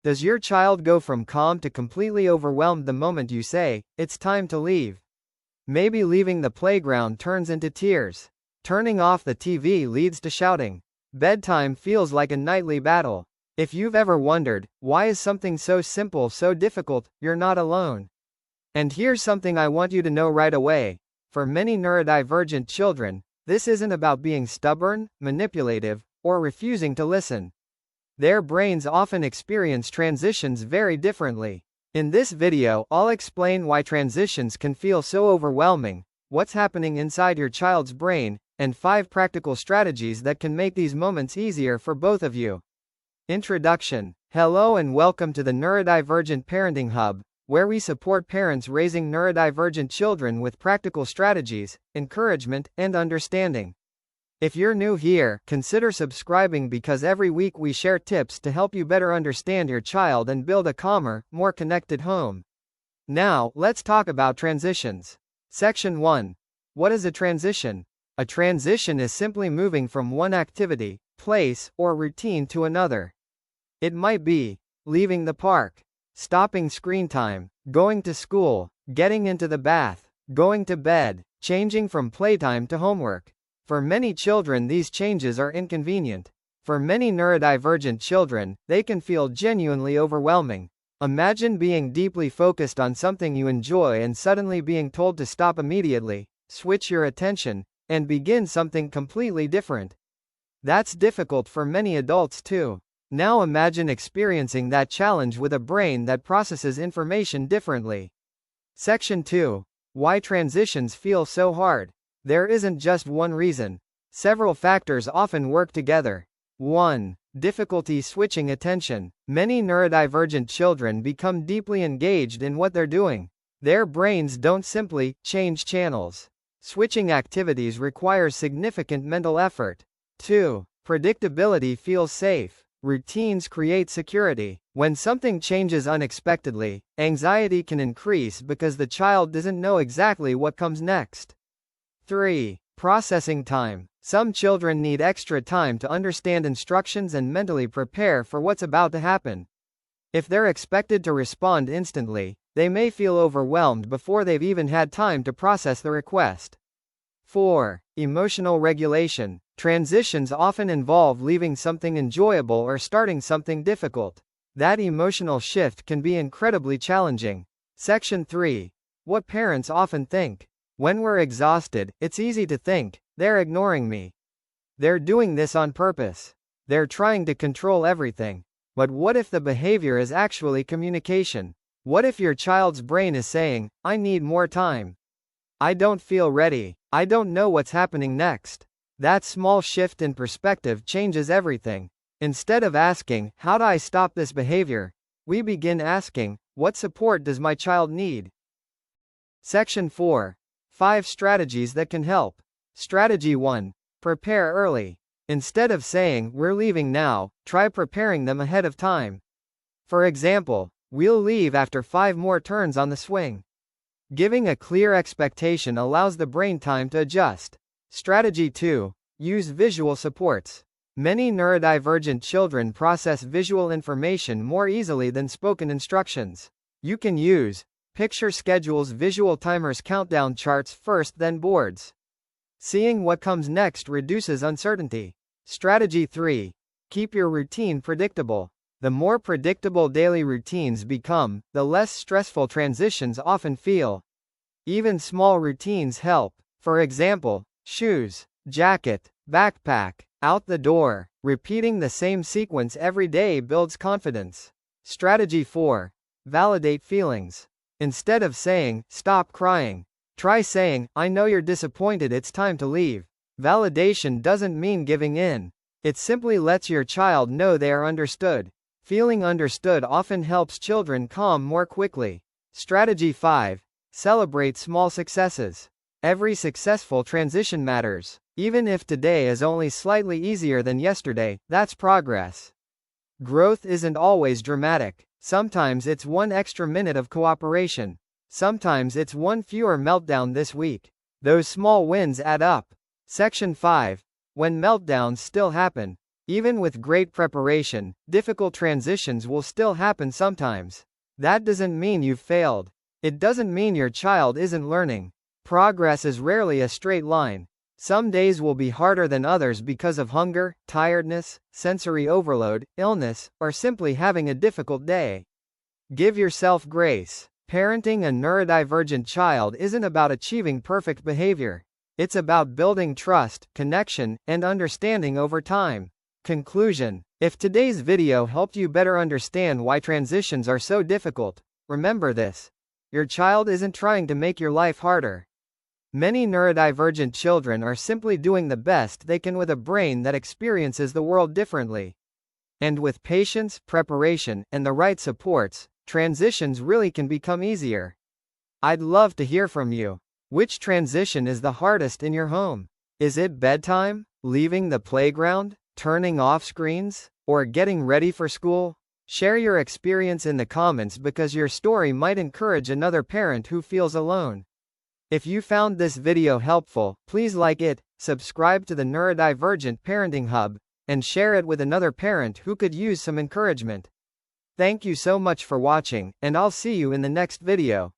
Does your child go from calm to completely overwhelmed the moment you say, "It's time to leave"? Maybe leaving the playground turns into tears. Turning off the TV leads to shouting. Bedtime feels like a nightly battle. If you've ever wondered, why is something so simple so difficult, you're not alone. And here's something I want you to know right away. For many neurodivergent children, this isn't about being stubborn, manipulative, or refusing to listen. Their brains often experience transitions very differently. In this video, I'll explain why transitions can feel so overwhelming, what's happening inside your child's brain, and 5 practical strategies that can make these moments easier for both of you. Introduction. Hello and welcome to the Neurodivergent Parenting Hub, where we support parents raising neurodivergent children with practical strategies, encouragement, and understanding. If you're new here, consider subscribing because every week we share tips to help you better understand your child and build a calmer, more connected home. Now, let's talk about transitions. Section 1. What is a transition? A transition is simply moving from one activity, place, or routine to another. It might be leaving the park, stopping screen time, going to school, getting into the bath, going to bed, changing from playtime to homework. For many children, these changes are inconvenient. For many neurodivergent children, they can feel genuinely overwhelming. Imagine being deeply focused on something you enjoy and suddenly being told to stop immediately, switch your attention, and begin something completely different. That's difficult for many adults too. Now imagine experiencing that challenge with a brain that processes information differently. Section 2. Why transitions feel so hard. There isn't just one reason. Several factors often work together. 1. Difficulty switching attention. Many neurodivergent children become deeply engaged in what they're doing. Their brains don't simply change channels. Switching activities requires significant mental effort. 2. Predictability feels safe. Routines create security. When something changes unexpectedly, anxiety can increase because the child doesn't know exactly what comes next. 3. Processing time. Some children need extra time to understand instructions and mentally prepare for what's about to happen. If they're expected to respond instantly, they may feel overwhelmed before they've even had time to process the request. 4. Emotional regulation. Transitions often involve leaving something enjoyable or starting something difficult. That emotional shift can be incredibly challenging. Section 3. What parents often think. When we're exhausted, it's easy to think, they're ignoring me. They're doing this on purpose. They're trying to control everything. But what if the behavior is actually communication? What if your child's brain is saying, I need more time. I don't feel ready. I don't know what's happening next. That small shift in perspective changes everything. Instead of asking, how do I stop this behavior? We begin asking, what support does my child need? Section 4. 5 strategies that can help. Strategy 1. Prepare early. Instead of saying, we're leaving now, try preparing them ahead of time. For example, we'll leave after 5 more turns on the swing. Giving a clear expectation allows the brain time to adjust. Strategy 2. Use visual supports. Many neurodivergent children process visual information more easily than spoken instructions. You can use picture schedules, visual timers, countdown charts first, then boards. Seeing what comes next reduces uncertainty. Strategy 3. Keep your routine predictable. The more predictable daily routines become, the less stressful transitions often feel. Even small routines help. For example, shoes, jacket, backpack, out the door. Repeating the same sequence every day builds confidence. Strategy 4. Validate feelings. Instead of saying, stop crying, try saying, I know you're disappointed, it's time to leave. Validation doesn't mean giving in. It simply lets your child know they are understood. Feeling understood often helps children calm more quickly. Strategy 5. Celebrate small successes. Every successful transition matters. Even if today is only slightly easier than yesterday, that's progress. Growth isn't always dramatic. Sometimes it's 1 extra minute of cooperation. Sometimes it's 1 fewer meltdown this week. Those small wins add up. Section 5. When meltdowns still happen. Even with great preparation, difficult transitions will still happen sometimes. That doesn't mean you've failed. It doesn't mean your child isn't learning. Progress is rarely a straight line. Some days will be harder than others because of hunger, tiredness, sensory overload, illness, or simply having a difficult day. Give yourself grace. Parenting a neurodivergent child isn't about achieving perfect behavior. It's about building trust, connection, and understanding over time. Conclusion: if today's video helped you better understand why transitions are so difficult, remember this: your child isn't trying to make your life harder. Many neurodivergent children are simply doing the best they can with a brain that experiences the world differently. And with patience, preparation, and the right supports, transitions really can become easier. I'd love to hear from you. Which transition is the hardest in your home? Is it bedtime, leaving the playground, turning off screens, or getting ready for school? Share your experience in the comments because your story might encourage another parent who feels alone. If you found this video helpful, please like it, subscribe to the Neurodivergent Parenting Hub, and share it with another parent who could use some encouragement. Thank you so much for watching, and I'll see you in the next video.